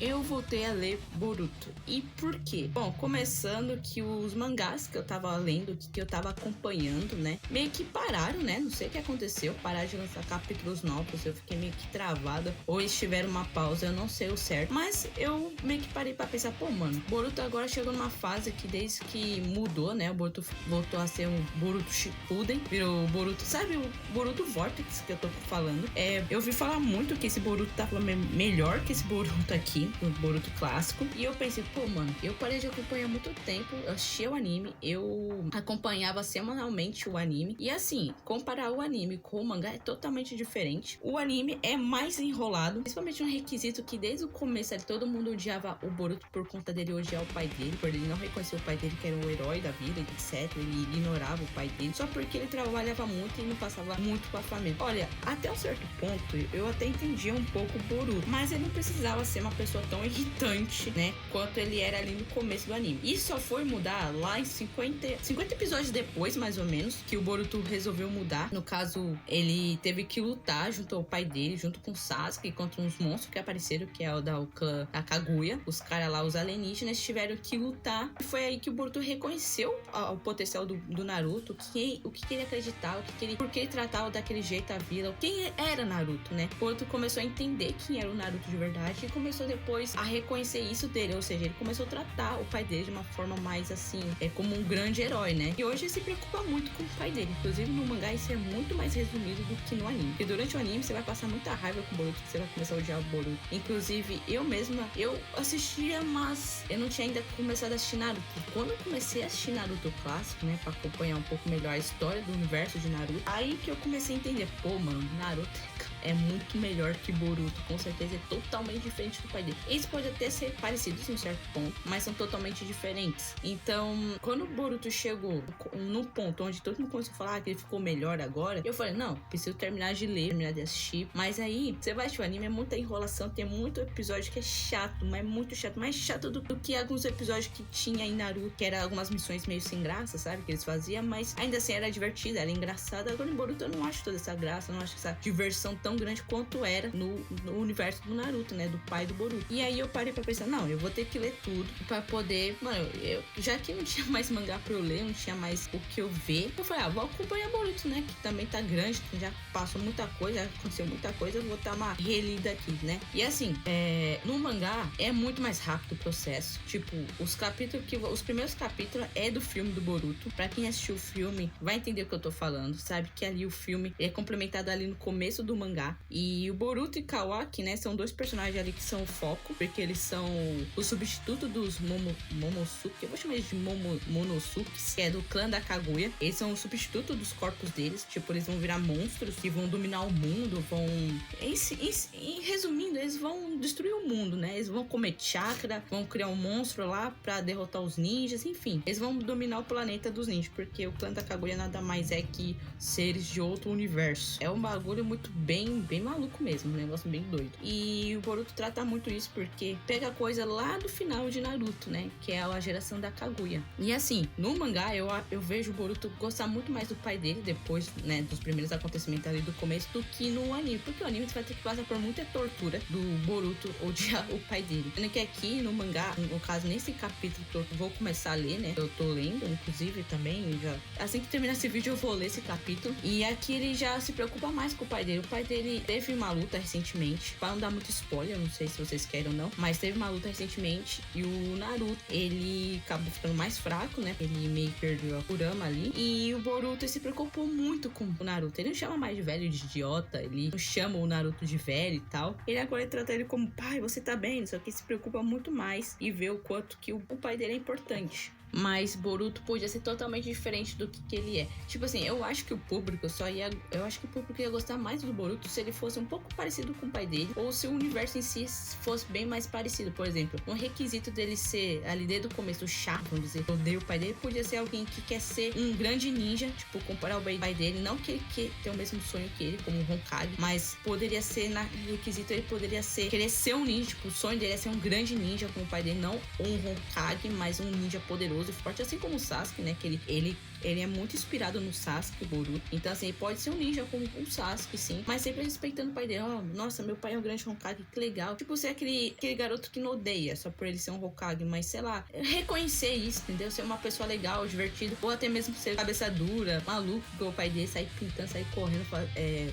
eu voltei a ler Boruto. E por quê? Bom, começando que os mangás que eu tava lendo, que eu tava acompanhando, né, meio que pararam, né? Não sei o que aconteceu, pararam de lançar capítulos novos, eu fiquei meio que travada, ou eles tiveram uma pausa, eu não sei o certo. Mas eu meio que parei pra pensar, pô, mano, Boruto agora chegou numa fase que desde que mudou, né, o Boruto voltou a ser um Boruto Shippuden, virou o Boruto, sabe o Boruto Vortex que eu tô falando? Eu ouvi falar muito que esse Boruto tava melhor que esse Boruto aqui, o Boruto clássico, e eu pensei, pô, mano, eu parei de acompanhar há muito tempo, eu assistia o anime, eu acompanhava semanalmente o anime, e assim, comparar o anime com o mangá é totalmente diferente. O anime é mais enrolado, principalmente um requisito que desde o começo ali, todo mundo odiava o Boruto por conta dele odiar o pai dele, por ele não reconhecer o pai dele que era o herói da vida, etc. Ele ignorava o pai dele, só porque ele trabalhava muito e não passava muito com a família. Olha, até um certo ponto, eu até entendia um pouco o Boruto, mas ele não precisava ser uma pessoa tão irritante, né, quanto ele era ali no começo do anime. Isso só foi mudar lá em 50 episódios depois, mais ou menos, que o Boruto resolveu mudar. No caso, ele teve que lutar junto ao pai dele, junto com o Sasuke, contra uns monstros que apareceram, que é o da clã da Kaguya. Os caras lá, os alienígenas, tiveram que lutar. E foi aí que o Boruto reconheceu o potencial do Naruto, o que ele acreditava, por que ele tratava daquele jeito a vida, quem era Naruto, né? O Boruto começou a entender quem era o Naruto de verdade e começou depois a reconhecer isso dele, ou seja, ele começou a tratar o pai dele de uma forma mais assim, como um grande herói, né? E hoje ele se preocupa muito com o pai dele. Inclusive no mangá isso é muito mais resumido do que no anime. Porque durante o anime você vai passar muita raiva com o Boruto, que você vai começar a odiar o Boruto. Inclusive eu mesma, eu assistia, mas eu não tinha ainda começado a assistir Naruto. Quando eu comecei a assistir Naruto clássico, né, pra acompanhar um pouco melhor a história do universo de Naruto, aí que eu comecei a entender, pô, mano, Naruto é muito melhor que Boruto, com certeza é totalmente diferente do pai dele. Eles podem até ser parecidos em um certo ponto, mas são totalmente diferentes. Então, quando o Boruto chegou no ponto onde todo mundo começou a falar que ele ficou melhor agora, eu falei, não, preciso terminar de ler, terminar de assistir. Mas aí, você vai assistir o anime, é muita enrolação, tem muito episódio que é chato, mas muito chato, mais chato do que alguns episódios que tinha em Naruto, que era algumas missões meio sem graça, sabe, que eles faziam, mas ainda assim era divertida, era engraçada. Agora em Boruto eu não acho toda essa graça, eu não acho essa diversão tão grande quanto era no universo do Naruto, né, do pai do Boruto. E aí eu parei pra pensar, não, eu vou ter que ler tudo pra poder, mano, já que não tinha mais mangá pra eu ler, não tinha mais o que eu ver, eu falei, vou acompanhar Boruto, né, que também tá grande, que já passou muita coisa, já aconteceu muita coisa, eu vou dar uma relida aqui, né. E assim, no mangá é muito mais rápido o processo, tipo, os primeiros capítulos é do filme do Boruto. Pra quem assistiu o filme vai entender o que eu tô falando, sabe, que ali o filme é complementado ali no começo do mangá. E o Boruto e Kawaki, né, são dois personagens ali que são o foco, porque eles são o substituto dos Momosuke, eu vou chamar eles de Monosukes, que é do clã da Kaguya. Eles são o substituto dos corpos deles, tipo, eles vão virar monstros que vão dominar o mundo, resumindo, eles vão destruir o mundo, né, eles vão comer chakra, vão criar um monstro lá pra derrotar os ninjas, enfim, eles vão dominar o planeta dos ninjas, porque o clã da Kaguya nada mais é que seres de outro universo. É um bagulho muito bem maluco mesmo, um negócio bem doido. E o Boruto trata muito isso porque pega coisa lá do final de Naruto, né, que é a geração da Kaguya. E assim, no mangá eu vejo o Boruto gostar muito mais do pai dele depois, né, dos primeiros acontecimentos ali do começo do que no anime, porque o anime você vai ter que passar por muita tortura do Boruto odiar o pai dele. Sendo que aqui no mangá, no caso nesse capítulo que eu vou começar a ler, né, eu tô lendo, inclusive também, já assim que terminar esse vídeo eu vou ler esse capítulo, e aqui ele já se preocupa mais com o pai dele. O pai dele teve uma luta recentemente, pra não dar muito spoiler, não sei se vocês querem ou não, mas teve uma luta recentemente e o Naruto, ele acabou ficando mais fraco, né, ele meio que perdeu a Kurama ali, e o Boruto se preocupou muito com o Naruto. Ele não chama mais de velho de idiota, ele não chama o Naruto de velho e tal, ele agora trata ele como pai, você tá bem, só que se preocupa muito mais e vê o quanto que o pai dele é importante. Mas Boruto podia ser totalmente diferente do que ele é. Tipo assim, eu acho que o público ia gostar mais do Boruto se ele fosse um pouco parecido com o pai dele, ou se o universo em si fosse bem mais parecido. Por exemplo, um requisito dele ser ali desde o começo chato, vamos dizer, odeia o pai dele, podia ser alguém que quer ser um grande ninja, tipo, comparar o pai dele, não que ele tem o mesmo sonho que ele, como um Hokage, mas poderia ser, na requisito, ele poderia ser, querer ser um ninja, tipo, o sonho dele é ser um grande ninja como o pai dele, não um Hokage, mas um ninja poderoso e forte, assim como o Sasuke, né, que ele ele é muito inspirado no Sasuke, o Boruto. Então, assim, ele pode ser um ninja como o Sasuke, sim, mas sempre respeitando o pai dele. Oh, nossa, meu pai é um grande Hokage, que legal. Tipo, ser aquele garoto que não odeia só por ele ser um Hokage, mas sei lá, reconhecer isso, entendeu? Ser uma pessoa legal, divertida, ou até mesmo ser cabeça dura, maluco, que o pai dele sair pintando, sair correndo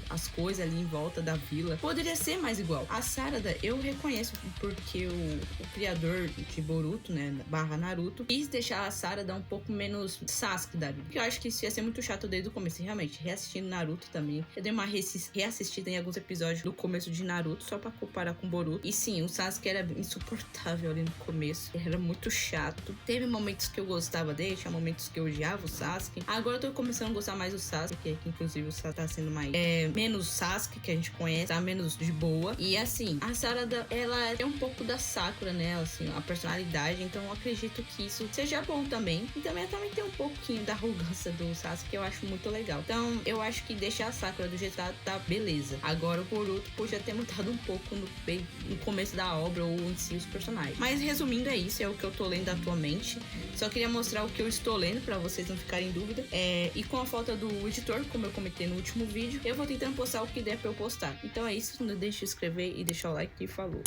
as coisas ali em volta da vila. Poderia ser mais igual. A Sarada, eu reconheço porque o criador de Boruto, né, barra Naruto, quis deixar a Sarada um pouco menos Sasuke da vida. Porque eu acho que isso ia ser muito chato desde o começo. E, realmente, reassistindo Naruto também, eu dei uma reassistida em alguns episódios do começo de Naruto, só pra comparar com Boruto. E sim, o Sasuke era insuportável ali no começo. Era muito chato. Teve momentos que eu gostava dele, tinha momentos que eu odiava o Sasuke. Agora eu tô começando a gostar mais do Sasuke, que inclusive o Sasuke tá sendo mais... menos Sasuke, que a gente conhece, tá menos de boa. E assim, a Sarada, ela é um pouco da Sakura, né? Assim, a personalidade. Então eu acredito que isso seja bom também. E também tem um pouquinho da arrogância do Sasuke, que eu acho muito legal. Então eu acho que deixar a Sakura do jeito que tá beleza. Agora o Boruto podia ter mudado um pouco no começo da obra ou em si os personagens. Mas resumindo, é isso, é o que eu tô lendo atualmente. Só queria mostrar o que eu estou lendo pra vocês não ficarem em dúvida. E com a falta do editor, como eu comentei no último vídeo, eu vou tentando postar o que der pra eu postar. Então é isso, não deixe de se inscrever e deixar o like e falou.